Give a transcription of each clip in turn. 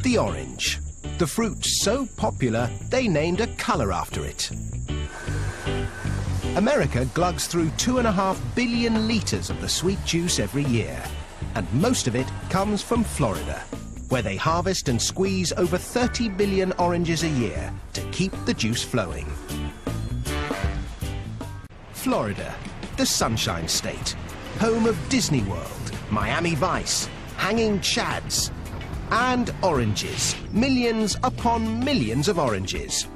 The orange. The fruit's so popular, they named a color after it. America glugs through 2.5 billion liters of the sweet juice every year, and most of it comes from Florida, where they harvest and squeeze over 30 billion oranges a year to keep the juice flowing. Florida, the Sunshine State, home of Disney World, Miami Vice, hanging chads, and oranges. Millions upon millions of oranges.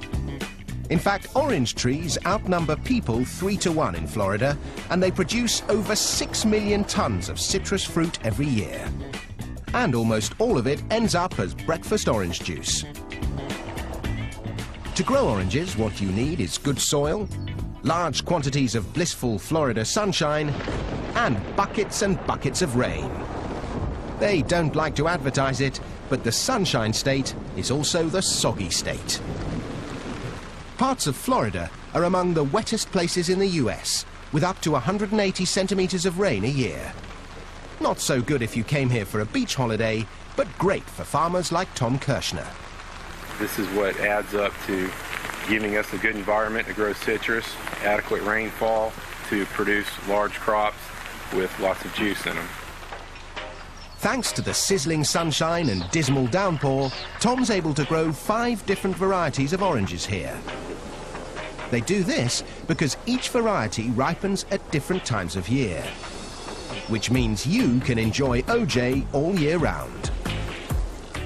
In fact, orange trees outnumber people 3 to 1 in Florida, and they produce over 6 million tons of citrus fruit every year. And almost all of it ends up as breakfast orange juice. To grow oranges, what you need is good soil, large quantities of blissful Florida sunshine, and buckets of rain. They don't like to advertise it, but the Sunshine State is also the soggy state. Parts of Florida are among the wettest places in the US, with up to 180 centimeters of rain a year. Not so good if you came here for a beach holiday, but great for farmers like Tom Kirshner. This is what adds up to giving us a good environment to grow citrus, adequate rainfall to produce large crops with lots of juice in them. Thanks to the sizzling sunshine and dismal downpour, Tom's able to grow 5 different varieties of oranges here. They do this because each variety ripens at different times of year, which means you can enjoy OJ all year round.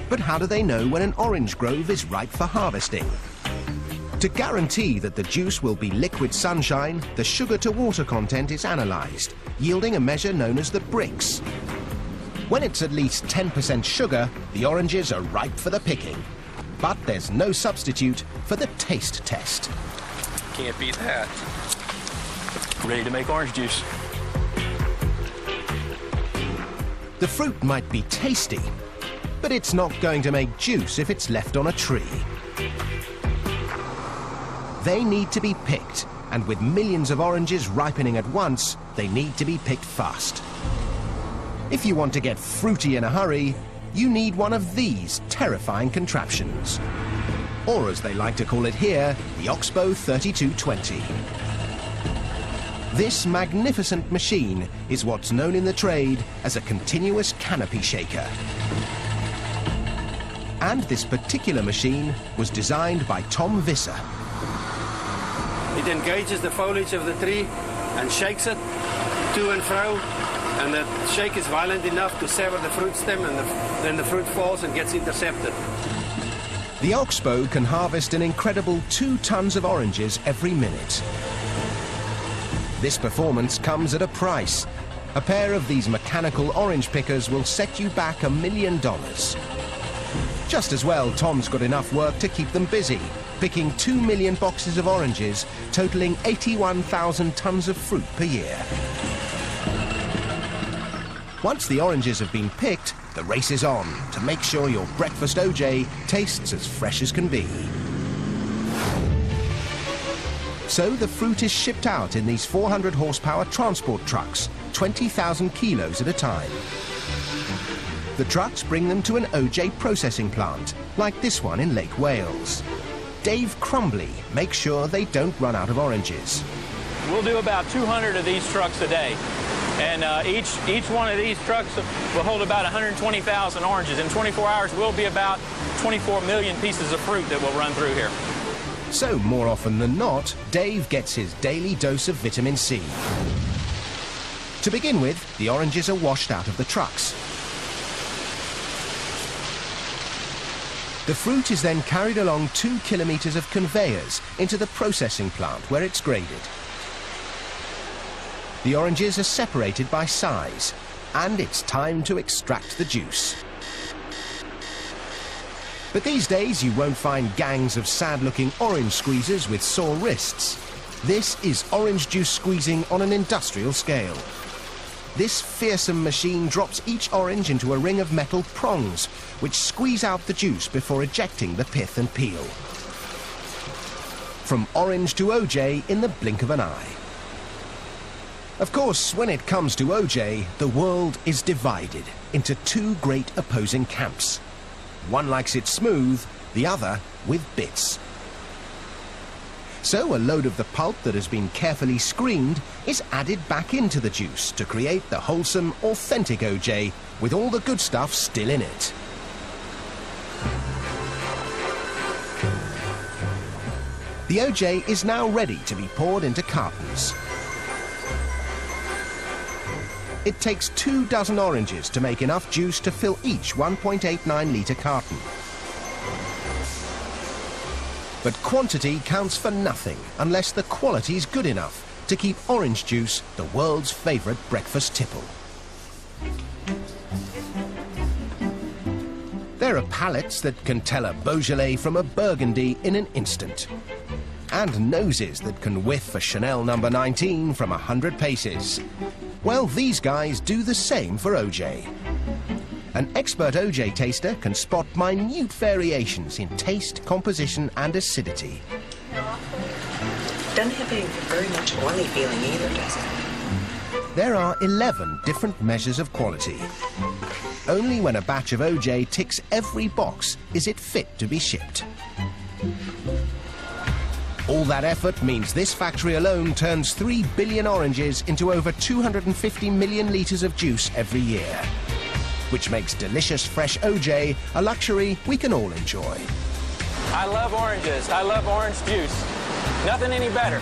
But how do they know when an orange grove is ripe for harvesting? To guarantee that the juice will be liquid sunshine, the sugar-to-water content is analysed, yielding a measure known as the Brix. When it's at least 10% sugar, the oranges are ripe for the picking. But there's no substitute for the taste test. Can't beat that. Ready to make orange juice. The fruit might be tasty, but it's not going to make juice if it's left on a tree. They need to be picked, and with millions of oranges ripening at once, they need to be picked fast. If you want to get fruity in a hurry, you need one of these terrifying contraptions. Or as they like to call it here, the Oxbow 3220. This magnificent machine is what's known in the trade as a continuous canopy shaker. And this particular machine was designed by Tom Visser. It engages the foliage of the tree and shakes it to and fro, and the shake is violent enough to sever the fruit stem, and then the fruit falls and gets intercepted. The Oxbow can harvest an incredible 2 tons of oranges every minute. This performance comes at a price. A pair of these mechanical orange pickers will set you back $1 million. Just as well, Tom's got enough work to keep them busy, picking 2 million boxes of oranges, totaling 81,000 tons of fruit per year. Once the oranges have been picked, the race is on to make sure your breakfast OJ tastes as fresh as can be. So the fruit is shipped out in these 400 horsepower transport trucks, 20,000 kilos at a time. The trucks bring them to an OJ processing plant, like this one in Lake Wales. Dave Crumbly makes sure they don't run out of oranges. We'll do about 200 of these trucks a day. And each one of these trucks will hold about 120,000 oranges. In 24 hours, we'll be about 24 million pieces of fruit that will run through here. So, more often than not, Dave gets his daily dose of vitamin C. To begin with, the oranges are washed out of the trucks. The fruit is then carried along 2 kilometers of conveyors into the processing plant where it's graded. The oranges are separated by size, and it's time to extract the juice. But these days you won't find gangs of sad-looking orange squeezers with sore wrists. This is orange juice squeezing on an industrial scale. This fearsome machine drops each orange into a ring of metal prongs, which squeeze out the juice before ejecting the pith and peel. From orange to OJ in the blink of an eye. Of course, when it comes to OJ, the world is divided into 2 great opposing camps. One likes it smooth, the other with bits. So a load of the pulp that has been carefully screened is added back into the juice to create the wholesome, authentic OJ with all the good stuff still in it. The OJ is now ready to be poured into cartons. It takes 24 oranges to make enough juice to fill each 1.89-litre carton. But quantity counts for nothing unless the quality's good enough to keep orange juice the world's favourite breakfast tipple. There are palates that can tell a Beaujolais from a Burgundy in an instant. And noses that can whiff a Chanel No. 19 from 100 paces. Well, these guys do the same for OJ. An expert OJ taster can spot minute variations in taste, composition and acidity. Doesn't have a very much oily feeling either, does it? There are 11 different measures of quality. Only when a batch of OJ ticks every box is it fit to be shipped. All that effort means this factory alone turns 3 billion oranges into over 250 million litres of juice every year, which makes delicious fresh OJ a luxury we can all enjoy. I love oranges. I love orange juice. Nothing any better.